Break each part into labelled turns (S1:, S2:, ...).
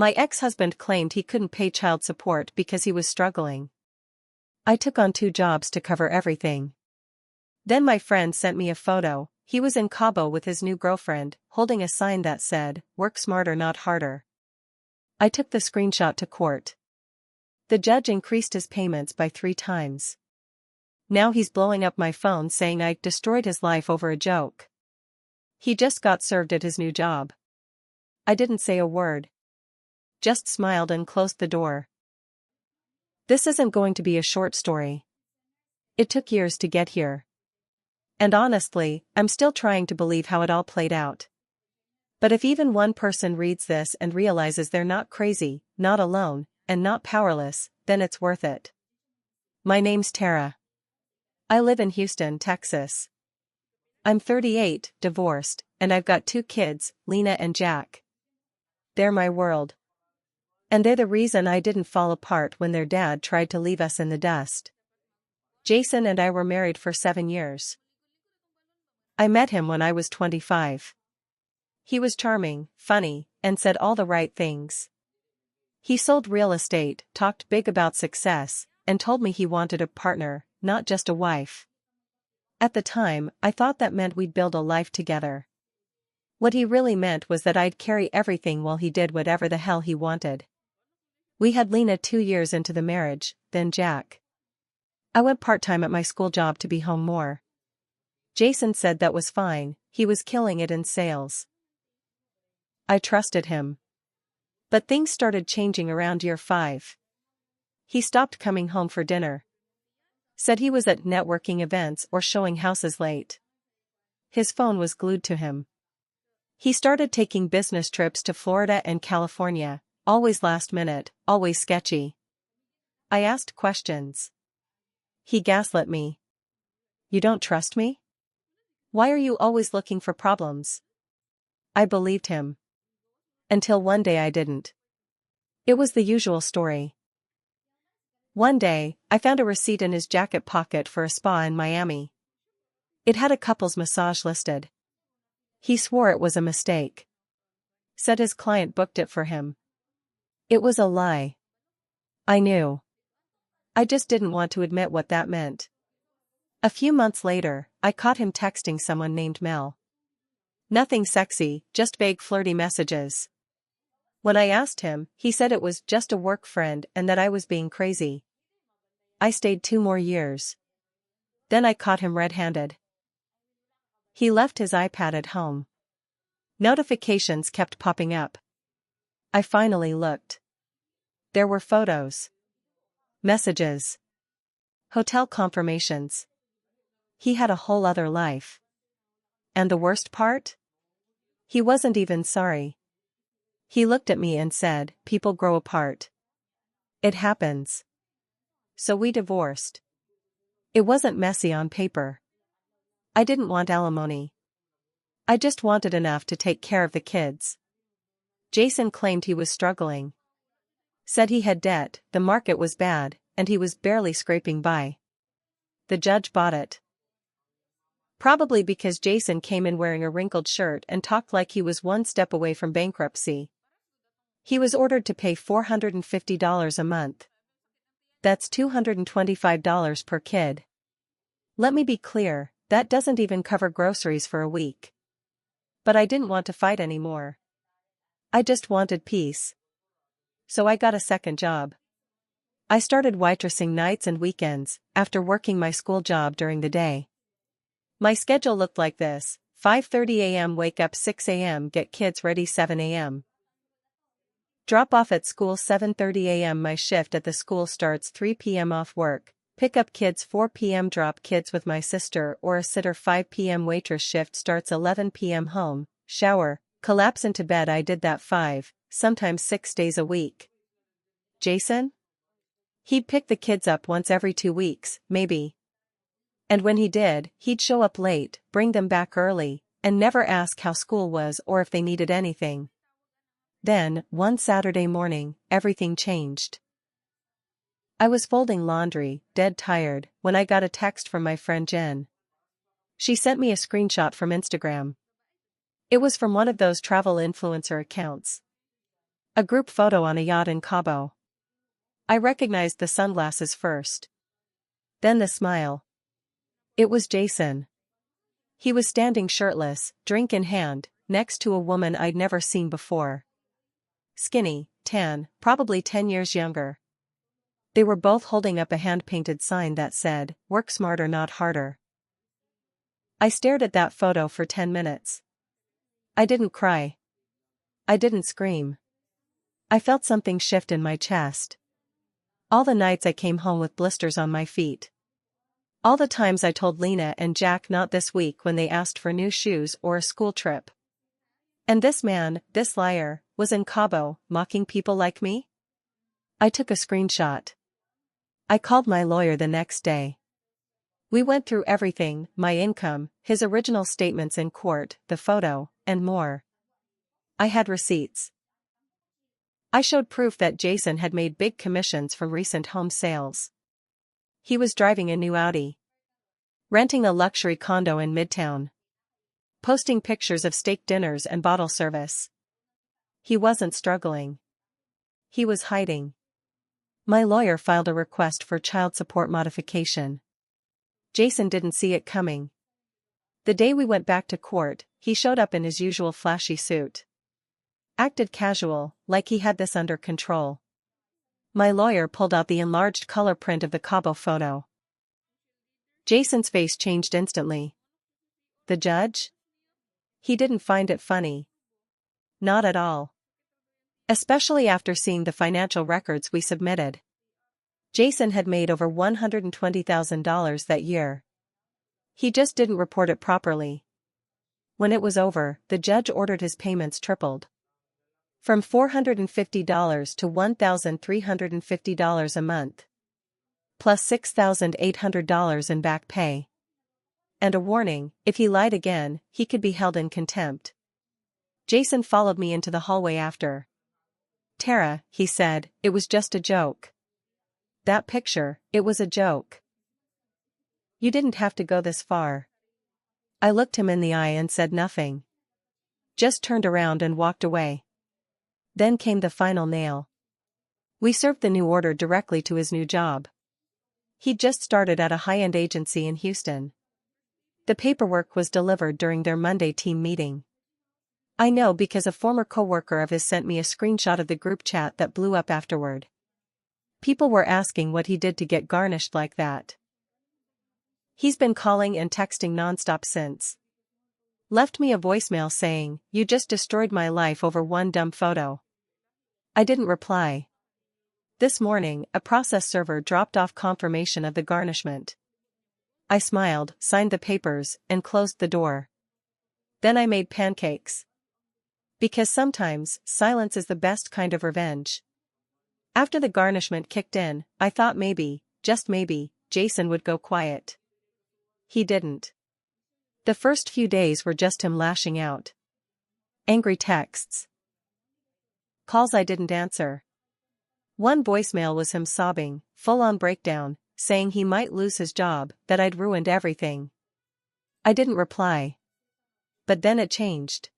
S1: My ex-husband claimed he couldn't pay child support because he was struggling. I took on 2 jobs to cover everything. Then my friend sent me a photo. He was in Cabo with his new girlfriend, holding a sign that said, "Work smarter, not harder." I took the screenshot to court. The judge increased his payments by 3 times. Now he's blowing up my phone saying I destroyed his life over a joke. He just got served at his new job. I didn't say a word. Just smiled and closed the door. This isn't going to be a short story. It took years to get here. And honestly, I'm still trying to believe how it all played out. But if even one person reads this and realizes they're not crazy, not alone, and not powerless, then it's worth it. My name's Tara. I live in Houston, Texas. I'm 38, divorced, and I've got 2 kids, Lena and Jack. They're my world. And they're the reason I didn't fall apart when their dad tried to leave us in the dust. Jason and I were married for 7 years. I met him when I was 25. He was charming, funny, and said all the right things. He sold real estate, talked big about success, and told me he wanted a partner, not just a wife. At the time, I thought that meant we'd build a life together. What he really meant was that I'd carry everything while he did whatever the hell he wanted. We had Lena 2 years into the marriage, then Jack. I went part-time at my school job to be home more. Jason said that was fine, he was killing it in sales. I trusted him. But things started changing around year 5. He stopped coming home for dinner. Said he was at networking events or showing houses late. His phone was glued to him. He started taking business trips to Florida and California, always last minute, always sketchy. I asked questions. He gaslit me. "You don't trust me? Why are you always looking for problems?" I believed him. Until one day I didn't. It was the usual story. One day, I found a receipt in his jacket pocket for a spa in Miami. It had a couple's massage listed. He swore it was a mistake. Said his client booked it for him. It was a lie. I knew. I just didn't want to admit what that meant. A few months later, I caught him texting someone named Mel. Nothing sexy, just vague flirty messages. When I asked him, he said it was just a work friend and that I was being crazy. I stayed 2 more years. Then I caught him red-handed. He left his iPad at home. Notifications kept popping up. I finally looked. There were photos. Messages. Hotel confirmations. He had a whole other life. And the worst part? He wasn't even sorry. He looked at me and said, "People grow apart. It happens." So we divorced. It wasn't messy on paper. I didn't want alimony. I just wanted enough to take care of the kids. Jason claimed he was struggling. Said he had debt, the market was bad, and he was barely scraping by. The judge bought it. Probably because Jason came in wearing a wrinkled shirt and talked like he was one step away from bankruptcy. He was ordered to pay $450 a month. That's $225 per kid. Let me be clear, that doesn't even cover groceries for a week. But I didn't want to fight anymore. I just wanted peace. So I got a second job. I started waitressing nights and weekends, after working my school job during the day. My schedule looked like this: 5:30 a.m. wake up 6 a.m. get kids ready 7 a.m. Drop off at school 7:30 a.m. My shift at the school starts 3 p.m. off work, pick up kids 4 p.m. drop kids with my sister or a sitter 5 p.m. waitress shift starts 11 p.m. home, shower, collapse into bed. I did that 5, sometimes 6 days a week. Jason? He'd pick the kids up once every 2 weeks, maybe. And when he did, he'd show up late, bring them back early, and never ask how school was or if they needed anything. Then, one Saturday morning, everything changed. I was folding laundry, dead tired, when I got a text from my friend Jen. She sent me a screenshot from Instagram. It was from one of those travel influencer accounts. A group photo on a yacht in Cabo. I recognized the sunglasses first. Then the smile. It was Jason. He was standing shirtless, drink in hand, next to a woman I'd never seen before. Skinny, tan, probably 10 years younger. They were both holding up a hand-painted sign that said, "Work smarter, not harder." I stared at that photo for 10 minutes. I didn't cry. I didn't scream. I felt something shift in my chest. All the nights I came home with blisters on my feet. All the times I told Lena and Jack not this week when they asked for new shoes or a school trip. And this man, this liar, was in Cabo, mocking people like me? I took a screenshot. I called my lawyer the next day. We went through everything, my income, his original statements in court, the photo, and more. I had receipts. I showed proof that Jason had made big commissions from recent home sales. He was driving a new Audi. Renting a luxury condo in Midtown. Posting pictures of steak dinners and bottle service. He wasn't struggling. He was hiding. My lawyer filed a request for child support modification. Jason didn't see it coming. The day we went back to court, he showed up in his usual flashy suit. Acted casual, like he had this under control. My lawyer pulled out the enlarged color print of the Cabo photo. Jason's face changed instantly. The judge? He didn't find it funny. Not at all. Especially after seeing the financial records we submitted. Jason had made over $120,000 that year. He just didn't report it properly. When it was over, the judge ordered his payments tripled. From $450 to $1,350 a month. Plus $6,800 in back pay. And a warning, if he lied again, he could be held in contempt. Jason followed me into the hallway after. "Tara," he said, "it was just a joke. That picture, it was a joke. You didn't have to go this far." I looked him in the eye and said nothing. Just turned around and walked away. Then came the final nail. We served the new order directly to his new job. He'd just started at a high-end agency in Houston. The paperwork was delivered during their Monday team meeting. I know because a former coworker of his sent me a screenshot of the group chat that blew up afterward. People were asking what he did to get garnished like that. He's been calling and texting nonstop since. Left me a voicemail saying, "You just destroyed my life over one dumb photo." I didn't reply. This morning, a process server dropped off confirmation of the garnishment. I smiled, signed the papers, and closed the door. Then I made pancakes. Because sometimes, silence is the best kind of revenge. After the garnishment kicked in, I thought maybe, just maybe, Jason would go quiet. He didn't. The first few days were just him lashing out. Angry texts. Calls I didn't answer. One voicemail was him sobbing, full-on breakdown, saying he might lose his job, that I'd ruined everything. I didn't reply. But then it changed.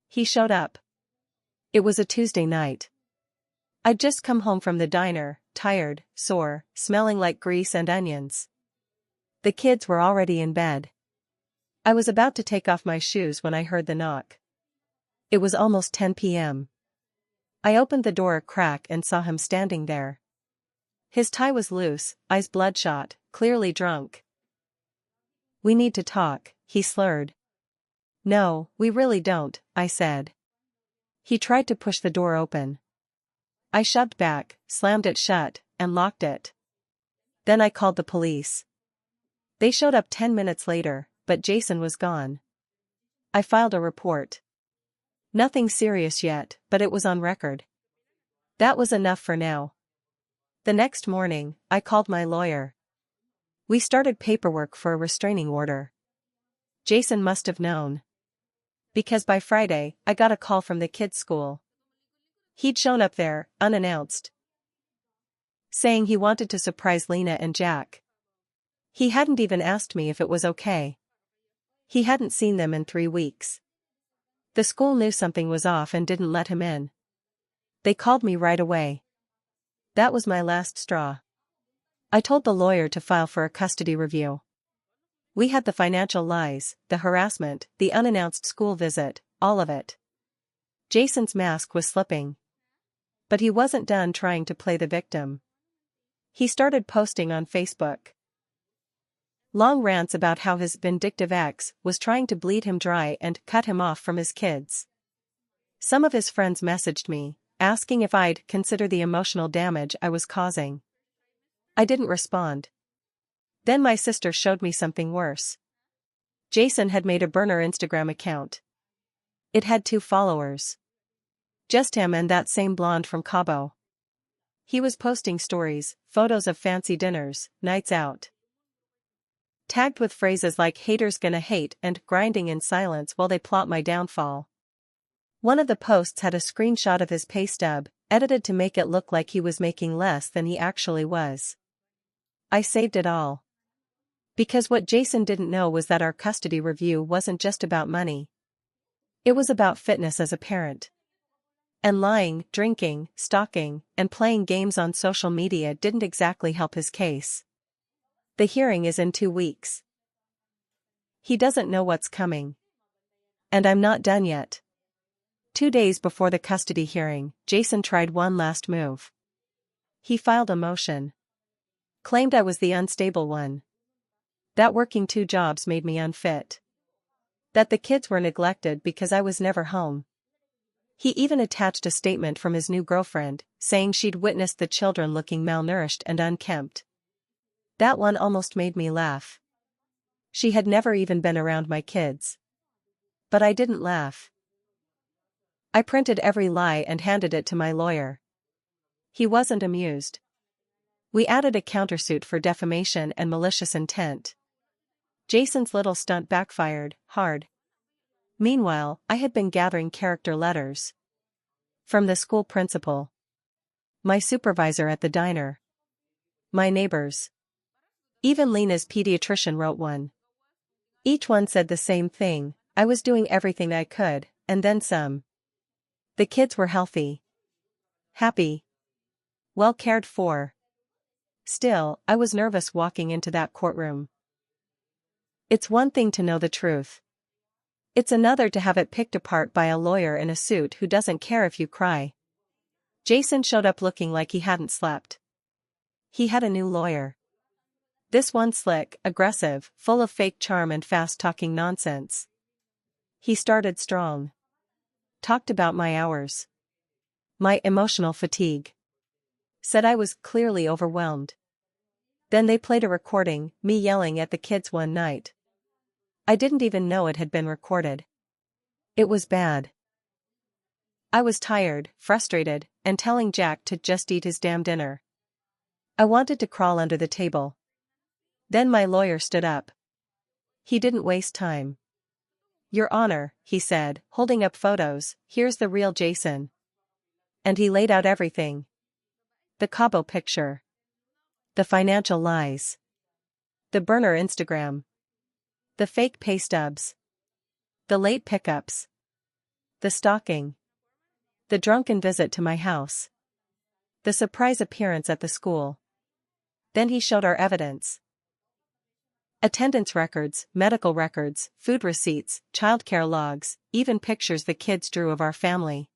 S1: He showed up. It was a Tuesday night. I'd just come home from the diner, tired, sore, smelling like grease and onions. The kids were already in bed. I was about to take off my shoes when I heard the knock. It was almost 10 p.m. I opened the door a crack and saw him standing there. His tie was loose, eyes bloodshot, clearly drunk. "We need to talk," he slurred. "No, we really don't," I said. He tried to push the door open. I shoved back, slammed it shut, and locked it. Then I called the police. They showed up 10 minutes later, but Jason was gone. I filed a report. Nothing serious yet, but it was on record. That was enough for now. The next morning, I called my lawyer. We started paperwork for a restraining order. Jason must have known. Because by Friday, I got a call from the kids' school. He'd shown up there, unannounced. Saying he wanted to surprise Lena and Jack. He hadn't even asked me if it was okay. He hadn't seen them in 3 weeks. The school knew something was off and didn't let him in. They called me right away. That was my last straw. I told the lawyer to file for a custody review. We had the financial lies, the harassment, the unannounced school visit, all of it. Jason's mask was slipping. But he wasn't done trying to play the victim. He started posting on Facebook long rants about how his vindictive ex was trying to bleed him dry and cut him off from his kids. Some of his friends messaged me, asking if I'd consider the emotional damage I was causing. I didn't respond. Then my sister showed me something worse. Jason had made a burner Instagram account. It had 2 followers. Just him and that same blonde from Cabo. He was posting stories, photos of fancy dinners, nights out, tagged with phrases like haters gonna hate and grinding in silence while they plot my downfall. One of the posts had a screenshot of his pay stub, edited to make it look like he was making less than he actually was. I saved it all. Because what Jason didn't know was that our custody review wasn't just about money. It was about fitness as a parent. And lying, drinking, stalking, and playing games on social media didn't exactly help his case. The hearing is in 2 weeks. He doesn't know what's coming. And I'm not done yet. 2 days before the custody hearing, Jason tried one last move. He filed a motion. Claimed I was the unstable one. That working 2 jobs made me unfit. That the kids were neglected because I was never home. He even attached a statement from his new girlfriend, saying she'd witnessed the children looking malnourished and unkempt. That one almost made me laugh. She had never even been around my kids. But I didn't laugh. I printed every lie and handed it to my lawyer. He wasn't amused. We added a countersuit for defamation and malicious intent. Jason's little stunt backfired, hard. Meanwhile, I had been gathering character letters. From the school principal. My supervisor at the diner. My neighbors. Even Lena's pediatrician wrote one. Each one said the same thing: I was doing everything I could, and then some. The kids were healthy. Happy. Well cared for. Still, I was nervous walking into that courtroom. It's one thing to know the truth. It's another to have it picked apart by a lawyer in a suit who doesn't care if you cry. Jason showed up looking like he hadn't slept. He had a new lawyer. This one slick, aggressive, full of fake charm and fast-talking nonsense. He started strong. Talked about my hours. My emotional fatigue. Said I was clearly overwhelmed. Then they played a recording, me yelling at the kids one night. I didn't even know it had been recorded. It was bad. I was tired, frustrated, and telling Jack to just eat his damn dinner. I wanted to crawl under the table. Then my lawyer stood up. He didn't waste time. Your Honor, he said, holding up photos, here's the real Jason. And he laid out everything. The Cabo picture. The financial lies. The burner Instagram. The fake pay stubs. The late pickups. The stalking. The drunken visit to my house. The surprise appearance at the school. Then he showed our evidence. Attendance records, medical records, food receipts, childcare logs, even pictures the kids drew of our family.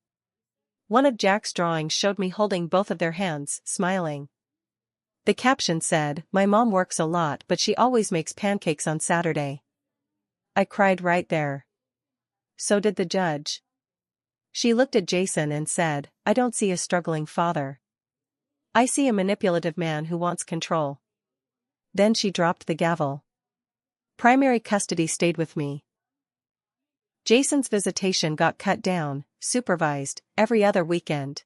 S1: One of Jack's drawings showed me holding both of their hands, smiling. The caption said, "My mom works a lot but she always makes pancakes on Saturday." I cried right there. So did the judge. She looked at Jason and said, "I don't see a struggling father. I see a manipulative man who wants control." Then she dropped the gavel. Primary custody stayed with me. Jason's visitation got cut down, supervised, every other weekend.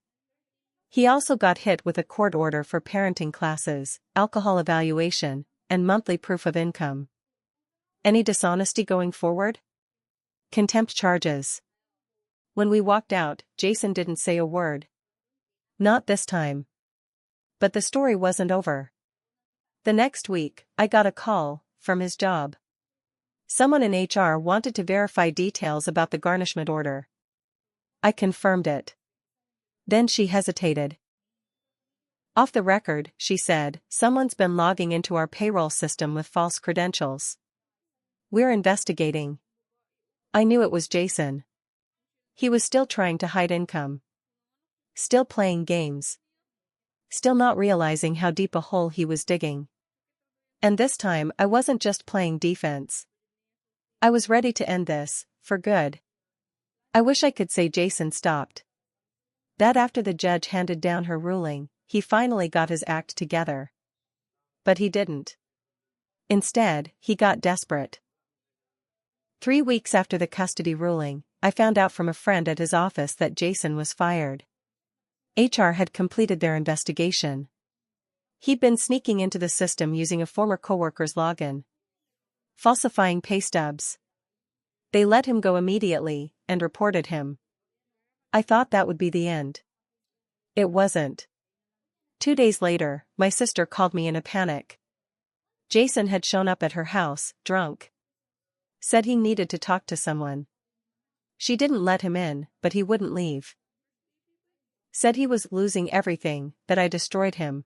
S1: He also got hit with a court order for parenting classes, alcohol evaluation, and monthly proof of income. Any dishonesty going forward? Contempt charges. When we walked out, Jason didn't say a word. Not this time. But the story wasn't over. The next week, I got a call from his job. Someone in HR wanted to verify details about the garnishment order. I confirmed it. Then she hesitated. Off the record, she said, someone's been logging into our payroll system with false credentials. We're investigating. I knew it was Jason. He was still trying to hide income. Still playing games. Still not realizing how deep a hole he was digging. And this time I wasn't just playing defense. I was ready to end this, for good. I wish I could say Jason stopped. That after the judge handed down her ruling, he finally got his act together. But he didn't. Instead, he got desperate. 3 weeks after the custody ruling, I found out from a friend at his office that Jason was fired. HR had completed their investigation. He'd been sneaking into the system using a former coworker's login. Falsifying pay stubs. They let him go immediately, and reported him. I thought that would be the end. It wasn't. 2 days later, my sister called me in a panic. Jason had shown up at her house, drunk. Said he needed to talk to someone. She didn't let him in, but he wouldn't leave. Said he was losing everything, that I destroyed him.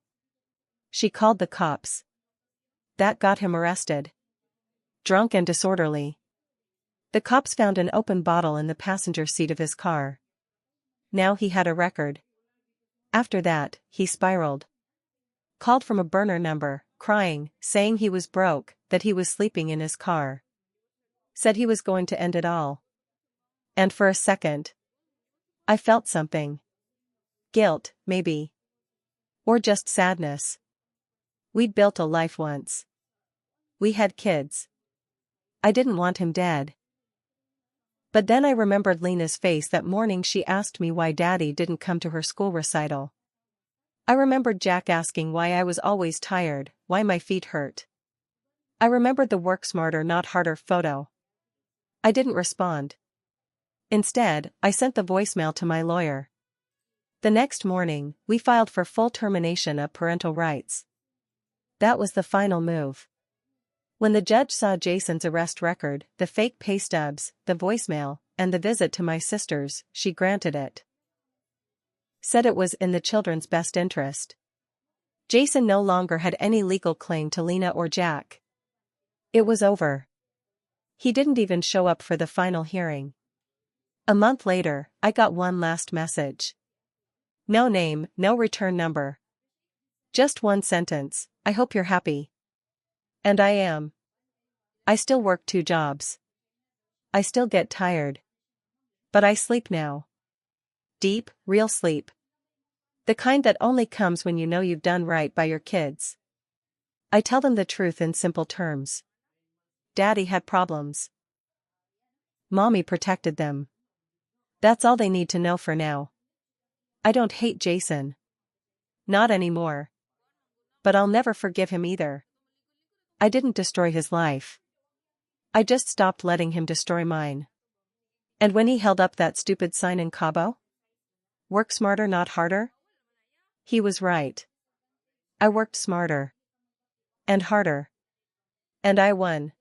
S1: She called the cops. That got him arrested. Drunk and disorderly. The cops found an open bottle in the passenger seat of his car. Now he had a record. After that, he spiraled. Called from a burner number, crying, saying he was broke, that he was sleeping in his car. Said he was going to end it all. And for a second, I felt something. Guilt, maybe. Or just sadness. We'd built a life once. We had kids. I didn't want him dead. But then I remembered Lena's face that morning she asked me why Daddy didn't come to her school recital. I remembered Jack asking why I was always tired, why my feet hurt. I remembered the work smarter not harder photo. I didn't respond. Instead, I sent the voicemail to my lawyer. The next morning, we filed for full termination of parental rights. That was the final move. When the judge saw Jason's arrest record, the fake pay stubs, the voicemail, and the visit to my sisters, she granted it. Said it was in the children's best interest. Jason no longer had any legal claim to Lena or Jack. It was over. He didn't even show up for the final hearing. A month later, I got one last message. No name, no return number. Just one sentence, I hope you're happy. And I am. I still work 2 jobs. I still get tired. But I sleep now. Deep, real sleep. The kind that only comes when you know you've done right by your kids. I tell them the truth in simple terms. Daddy had problems. Mommy protected them. That's all they need to know for now. I don't hate Jason. Not anymore. But I'll never forgive him either. I didn't destroy his life. I just stopped letting him destroy mine. And when he held up that stupid sign in Cabo? Work smarter not harder? He was right. I worked smarter. And harder. And I won.